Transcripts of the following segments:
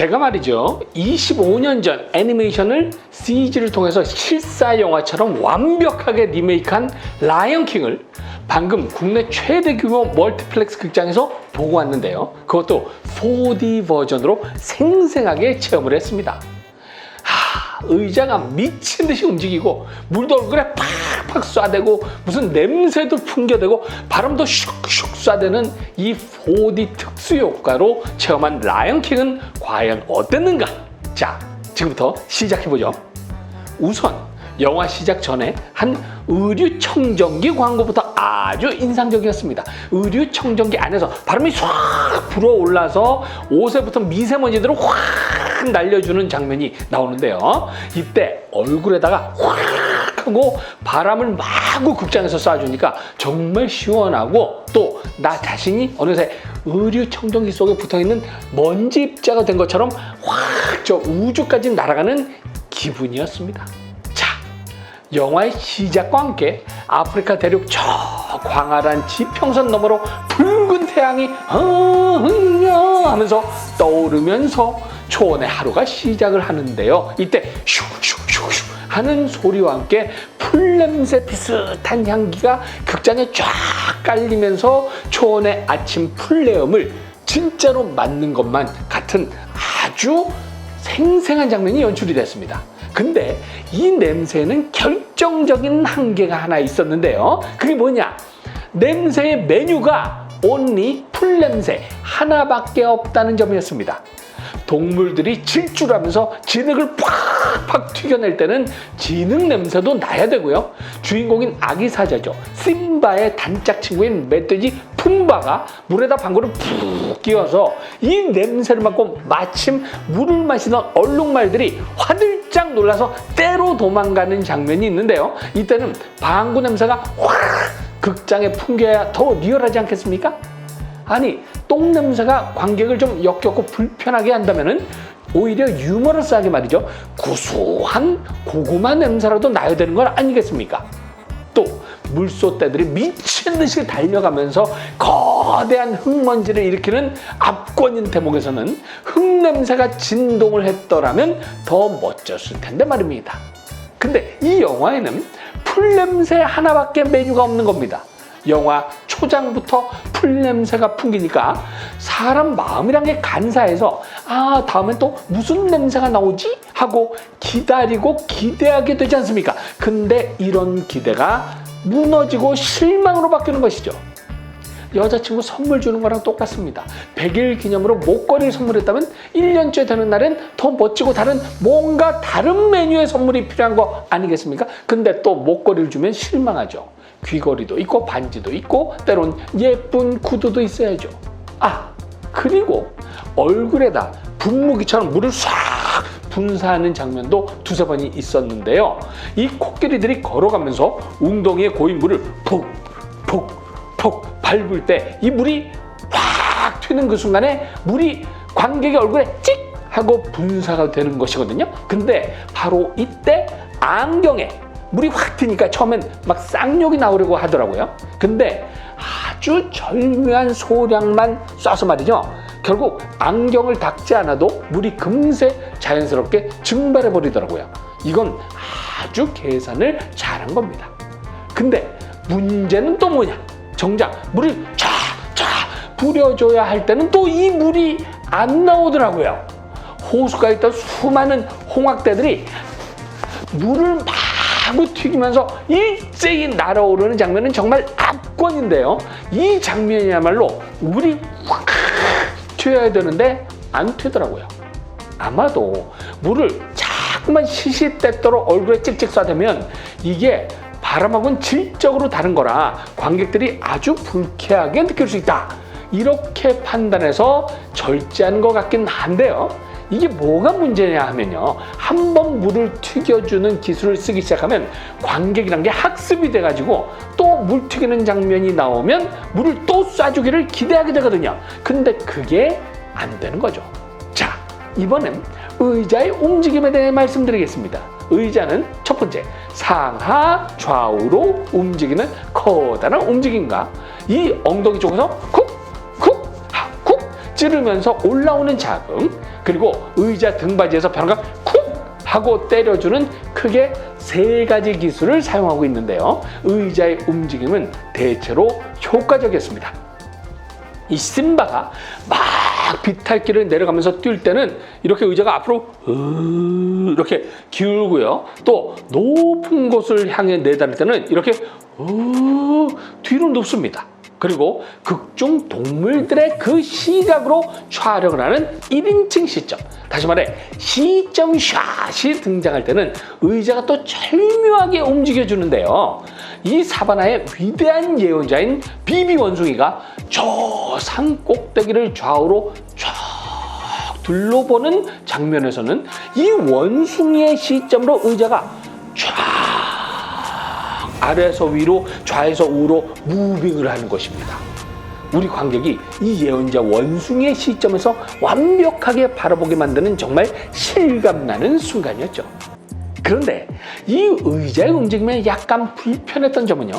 제가 말이죠, 25년 전 애니메이션을 CG를 통해서 실사 영화처럼 완벽하게 리메이크한 라이언킹을 방금 국내 최대 규모 멀티플렉스 극장에서 보고 왔는데요. 그것도 4D 버전으로 생생하게 체험을 했습니다. 의자가 미친 듯이 움직이고 물도 얼굴에 팍팍 쏴대고 무슨 냄새도 풍겨대고 바람도 슉슉 쏴대는 이 4D 특수 효과로 체험한 라이언킹은 과연 어땠는가? 자, 지금부터 시작해보죠. 우선 영화 시작 전에 한 의류청정기 광고부터 아주 인상적이었습니다. 의류청정기 안에서 바람이 쫙 불어올라서 옷에 붙은 미세먼지들을 확 날려주는 장면이 나오는데요. 이때 얼굴에다가 확 하고 바람을 마구 극장에서 쏴주니까 정말 시원하고 또 나 자신이 어느새 의류청정기 속에 붙어있는 먼지 입자가 된 것처럼 확 저 우주까지 날아가는 기분이었습니다. 영화의 시작과 함께 아프리카 대륙 저 광활한 지평선 너머로 붉은 태양이 하면서 떠오르면서 초원의 하루가 시작을 하는데요. 이때 슉슉슉슉 하는 소리와 함께 풀냄새 비슷한 향기가 극장에 쫙 깔리면서 초원의 아침 풀내음을 진짜로 맞는 것만 같은 아주 생생한 장면이 연출이 됐습니다. 근데 이 냄새는 결정적인 한계가 하나 있었는데요. 그게 뭐냐? 냄새의 메뉴가 온리 풀냄새 하나밖에 없다는 점이었습니다. 동물들이 질주하면서 진흙을 팍팍 튀겨낼 때는 진흙 냄새도 나야 되고요. 주인공인 아기 사자죠. 심바의 단짝 친구인 멧돼지 푼바가 물에다 방구를 푹 끼워서 이 냄새를 맡고 마침 물을 마시던 얼룩말들이 화들짝 놀라서 떼로 도망가는 장면이 있는데요. 이때는 방구 냄새가 확 극장에 풍겨야 더 리얼하지 않겠습니까? 아니, 똥 냄새가 관객을 좀 역겹고 불편하게 한다면은 오히려 유머러스하게 말이죠, 구수한 고구마 냄새라도 나야 되는 건 아니겠습니까? 또 물소떼들이 미친 듯이 달려가면서 거대한 흙먼지를 일으키는 압권인 대목에서는 흙냄새가 진동을 했더라면 더 멋졌을 텐데 말입니다. 근데 이 영화에는 풀냄새 하나밖에 메뉴가 없는 겁니다. 영화 초장부터 풀냄새가 풍기니까 사람 마음이란 게 간사해서 다음엔 또 무슨 냄새가 나오지? 하고 기다리고 기대하게 되지 않습니까? 근데 이런 기대가 무너지고 실망으로 바뀌는 것이죠. 여자친구 선물 주는 거랑 똑같습니다. 100일 기념으로 목걸이를 선물했다면 1년째 되는 날엔 더 멋지고 다른 뭔가 다른 메뉴의 선물이 필요한 거 아니겠습니까? 근데 또 목걸이를 주면 실망하죠. 귀걸이도 있고 반지도 있고 때론 예쁜 구두도 있어야죠. 그리고 얼굴에다 분무기처럼 물을 싹 분사하는 장면도 두세 번이 있었는데요. 이 코끼리들이 걸어가면서 웅덩이에 고인 물을 푹 밟을 때 이 물이 확 튀는 그 순간에 물이 관객의 얼굴에 찍 하고 분사가 되는 것이거든요. 근데 바로 이때 안경에 물이 확 튀니까 처음엔 막 쌍욕이 나오려고 하더라고요. 근데 아주 절묘한 소량만 쏴서 말이죠, 결국 안경을 닦지 않아도 물이 금세 자연스럽게 증발해 버리더라고요. 이건 아주 계산을 잘한 겁니다. 근데 문제는 또 뭐냐? 정작 물을 쫙 뿌려줘야 할 때는 또 이 물이 안 나오더라고요. 호수가에 있던 수많은 홍학대들이 물을 마구 튀기면서 일제히 날아오르는 장면은 정말 압권인데요. 이 장면이야말로 물이 확 튀어야 되는데 안 튀더라고요. 아마도 물을 자꾸만 시시때때로 얼굴에 찍찍 쏴대면 이게 바람하고는 질적으로 다른 거라 관객들이 아주 불쾌하게 느낄 수 있다, 이렇게 판단해서 절제하는 것 같긴 한데요. 이게 뭐가 문제냐 하면요, 한번 물을 튀겨주는 기술을 쓰기 시작하면 관객이란 게 학습이 돼가지고 또 물 튀기는 장면이 나오면 물을 또 쏴주기를 기대하게 되거든요. 근데 그게 안 되는 거죠. 자, 이번엔 의자의 움직임에 대해 말씀드리겠습니다. 의자는 첫 번째, 상하 좌우로 움직이는 커다란 움직임과 이 엉덩이 쪽에서 쿡 찌르면서 올라오는 자극, 그리고 의자 등받이에서 벼랑간 쿡 하고 때려주는 크게 3가지 기술을 사용하고 있는데요. 의자의 움직임은 대체로 효과적이었습니다. 이 심바가 막 비탈길을 내려가면서 뛸 때는 이렇게 의자가 앞으로 이렇게 기울고요. 또 높은 곳을 향해 내다릴 때는 이렇게 뒤로 눕습니다. 그리고 극중 동물들의 그 시각으로 촬영을 하는 1인칭 시점, 다시 말해 시점 샷이 등장할 때는 의자가 또 절묘하게 움직여주는데요. 이 사바나의 위대한 예언자인 비비 원숭이가 저 산 꼭대기를 좌우로 쫙 둘러보는 장면에서는 이 원숭이의 시점으로 의자가 쫙 아래에서 위로 좌에서 우로 무빙을 하는 것입니다. 우리 관객이 이 예언자 원숭이의 시점에서 완벽하게 바라보게 만드는 정말 실감나는 순간이었죠. 그런데 이 의자의 움직임에 약간 불편했던 점은요,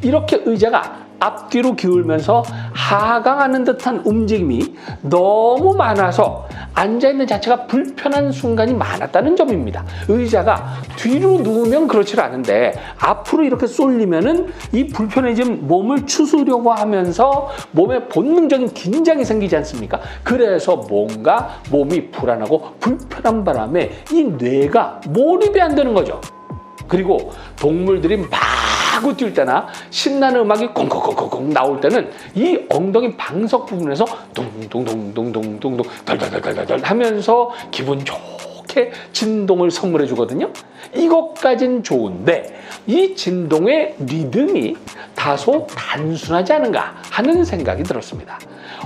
이렇게 의자가 앞뒤로 기울면서 하강하는 듯한 움직임이 너무 많아서 앉아있는 자체가 불편한 순간이 많았다는 점입니다. 의자가 뒤로 누우면 그렇지 않은데 앞으로 이렇게 쏠리면은 이 불편해진 몸을 추스려고 하면서 몸에 본능적인 긴장이 생기지 않습니까? 그래서 뭔가 몸이 불안하고 불편한 바람에 이 뇌가 몰입이 안 되는 거죠. 그리고 동물들이 마구 뛸 때나 신나는 음악이 콩콩콩콩 나올 때는 이 엉덩이 방석 부분에서 둥둥둥둥둥둥둥 덜덜덜덜덜 하면서 기분 좋게 진동을 선물해 주거든요. 이것까진 좋은데 이 진동의 리듬이 다소 단순하지 않은가 하는 생각이 들었습니다.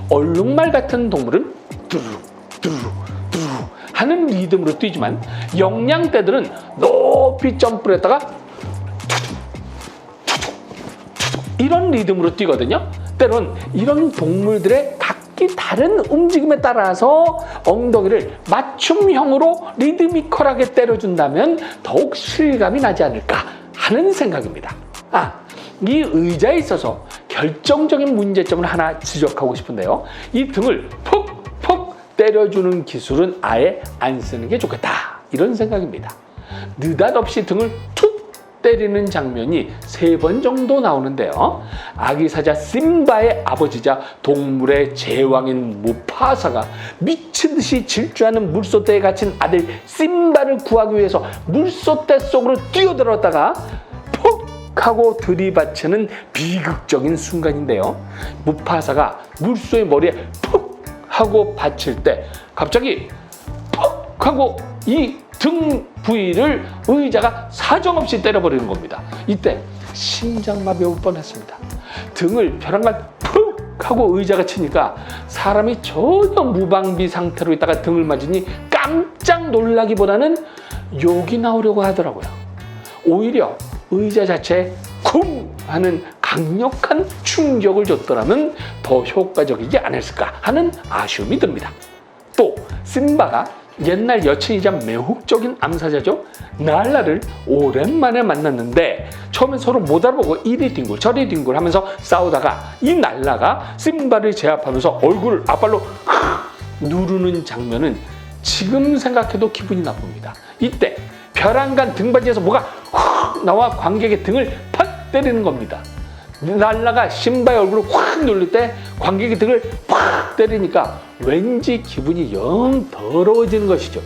얼룩말 같은 동물은 뚜루룩 뚜루룩 뚜루룩 하는 리듬으로 뛰지만 영양떼들은 높이 점프를 했다가 이런 리듬으로 뛰거든요. 때론 이런 동물들의 각기 다른 움직임에 따라서 엉덩이를 맞춤형으로 리드미컬하게 때려준다면 더욱 실감이 나지 않을까 하는 생각입니다. 이 의자에 있어서 결정적인 문제점을 하나 지적하고 싶은데요. 이 등을 푹푹 때려주는 기술은 아예 안 쓰는 게 좋겠다, 이런 생각입니다. 느닷없이 등을 툭 때리는 장면이 3번 정도 나오는데요. 아기 사자 심바의 아버지자 동물의 제왕인 무파사가 미친 듯이 질주하는 물소떼에 갇힌 아들 심바를 구하기 위해서 물소떼 속으로 뛰어들었다가 푹 하고 들이받치는 비극적인 순간인데요. 무파사가 물소의 머리에 푹 하고 받칠 때 갑자기 푹 하고 이 등 부위를 의자가 사정없이 때려버리는 겁니다. 이때 심장마비 올 뻔했습니다. 등을 벼랑간 푹 하고 의자가 치니까 사람이 전혀 무방비 상태로 있다가 등을 맞으니 깜짝 놀라기보다는 욕이 나오려고 하더라고요. 오히려 의자 자체에 쿵 하는 강력한 충격을 줬더라면 더 효과적이지 않았을까 하는 아쉬움이 듭니다. 또 심바가 옛날 여친이자 매혹적인 암사자죠. 날라를 오랜만에 만났는데 처음엔 서로 못 알아보고 이리 뒹굴 저리 뒹굴 하면서 싸우다가 이 날라가 심바를 제압하면서 얼굴을 앞발로 누르는 장면은 지금 생각해도 기분이 나쁩니다. 이때 벼랑간 등받이에서 뭐가 나와 관객의 등을 팍 때리는 겁니다. 날라가 심바의 얼굴을 확 누를 때 관객의 등을 팍 때리니까 왠지 기분이 영 더러워지는 것이죠.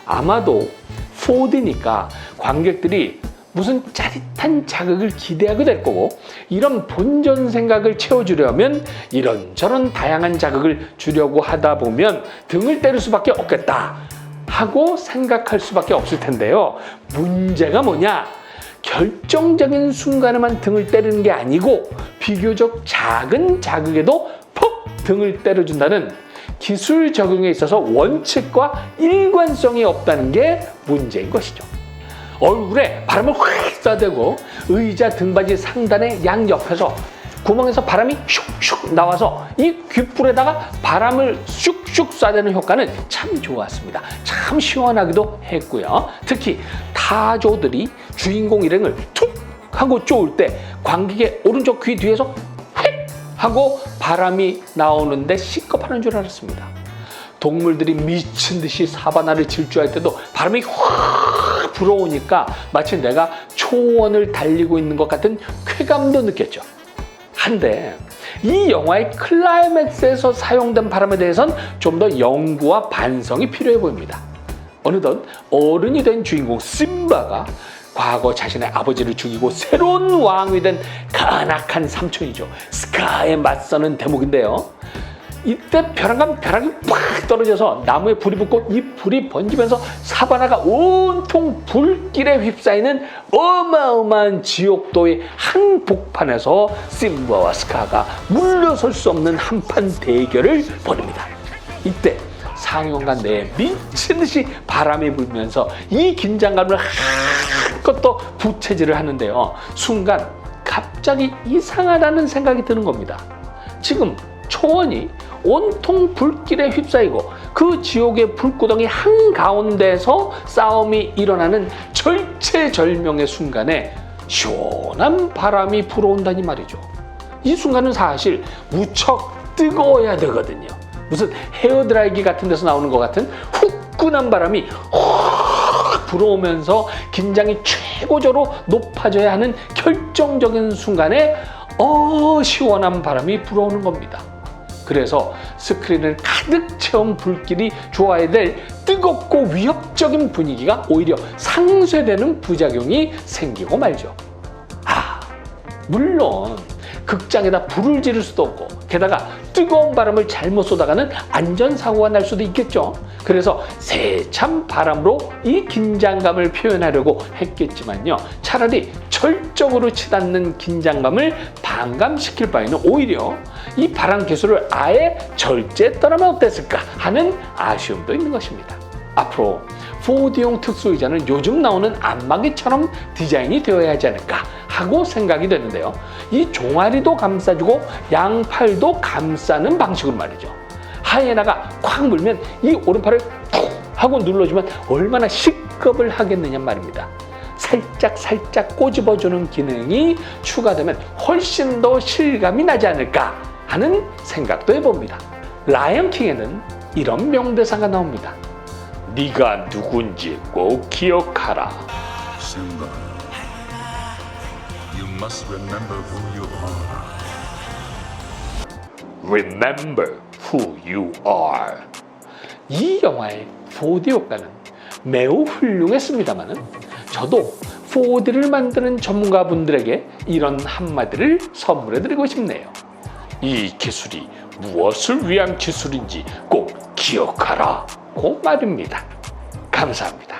아마도 4D니까 관객들이 무슨 짜릿한 자극을 기대하게 될 거고, 이런 본전 생각을 채워주려면 이런저런 다양한 자극을 주려고 하다 보면 등을 때릴 수밖에 없겠다 하고 생각할 수밖에 없을 텐데요. 문제가 뭐냐? 결정적인 순간에만 등을 때리는 게 아니고 비교적 작은 자극에도 퍽 등을 때려준다는 기술 적용에 있어서 원칙과 일관성이 없다는 게 문제인 것이죠. 얼굴에 바람을 확 쏴대고 의자 등받이 상단의 양옆에서 구멍에서 바람이 슉슉 나와서 이 귓불에다가 바람을 슉슉 쏴대는 효과는 참 좋았습니다. 참 시원하기도 했고요. 특히 타조들이 주인공 일행을 툭 하고 쪼을 때 관객의 오른쪽 귀 뒤에서 휙 하고 바람이 나오는데 시겁하는 줄 알았습니다. 동물들이 미친 듯이 사바나를 질주할 때도 바람이 확 불어오니까 마치 내가 초원을 달리고 있는 것 같은 쾌감도 느꼈죠. 한데 이 영화의 클라이맥스에서 사용된 바람에 대해서는 좀 더 연구와 반성이 필요해 보입니다. 어느덧 어른이 된 주인공 심바가 과거 자신의 아버지를 죽이고 새로운 왕이 된 간악한 삼촌이죠. 스카에 맞서는 대목인데요. 이때 벼랑간 벼락이 팍 떨어져서 나무에 불이 붙고 이 불이 번지면서 사바나가 온통 불길에 휩싸이는 어마어마한 지옥도의 한복판에서 심바와 스카가 물러설 수 없는 한판 대결을 벌입니다. 이때 상영관 내에 미친 듯이 바람이 불면서 이 긴장감을 한껏 부채질을 하는데요. 순간 갑자기 이상하다는 생각이 드는 겁니다. 지금 초원이 온통 불길에 휩싸이고 그 지옥의 불구덩이 한가운데서 싸움이 일어나는 절체절명의 순간에 시원한 바람이 불어온다니 말이죠. 이 순간은 사실 무척 뜨거워야 되거든요. 무슨 헤어드라이기 같은 데서 나오는 것 같은 후끈한 바람이 확 불어오면서 긴장이 최고조로 높아져야 하는 결정적인 순간에 시원한 바람이 불어오는 겁니다. 그래서 스크린을 가득 채운 불길이 좋아야 될 뜨겁고 위협적인 분위기가 오히려 상쇄되는 부작용이 생기고 말죠. 물론 극장에다 불을 지를 수도 없고 게다가 뜨거운 바람을 잘못 쏘다가는 안전사고가 날 수도 있겠죠. 그래서 세찬 바람으로 이 긴장감을 표현하려고 했겠지만요. 차라리 철저으로 치닫는 긴장감을 반감시킬 바에는 오히려 이 바람 기술을 아예 절제했더라면 어땠을까 하는 아쉬움도 있는 것입니다. 앞으로 4D용 특수의자는 요즘 나오는 안마기처럼 디자인이 되어야 하지 않을까 하고 생각이 되는데요. 이 종아리도 감싸주고 양팔도 감싸는 방식으로 말이죠. 하이에나가 콱 물면 이 오른팔을 툭 하고 눌러주면 얼마나 시겁을 하겠느냐 말입니다. 살짝 꼬집어주는 기능이 추가되면 훨씬 더 실감이 나지 않을까 하는 생각도 해봅니다. 라이언킹에는 이런 명대사가 나옵니다. 네가 누군지 꼭 기억하라. Simba, you must remember who you are. Remember who you are. 이 영화의 4D 효과는 매우 훌륭했습니다만 저도 4D를 만드는 전문가분들에게 이런 한마디를 선물해드리고 싶네요. 이 기술이 무엇을 위한 기술인지 꼭 기억하라 고 말입니다. 감사합니다.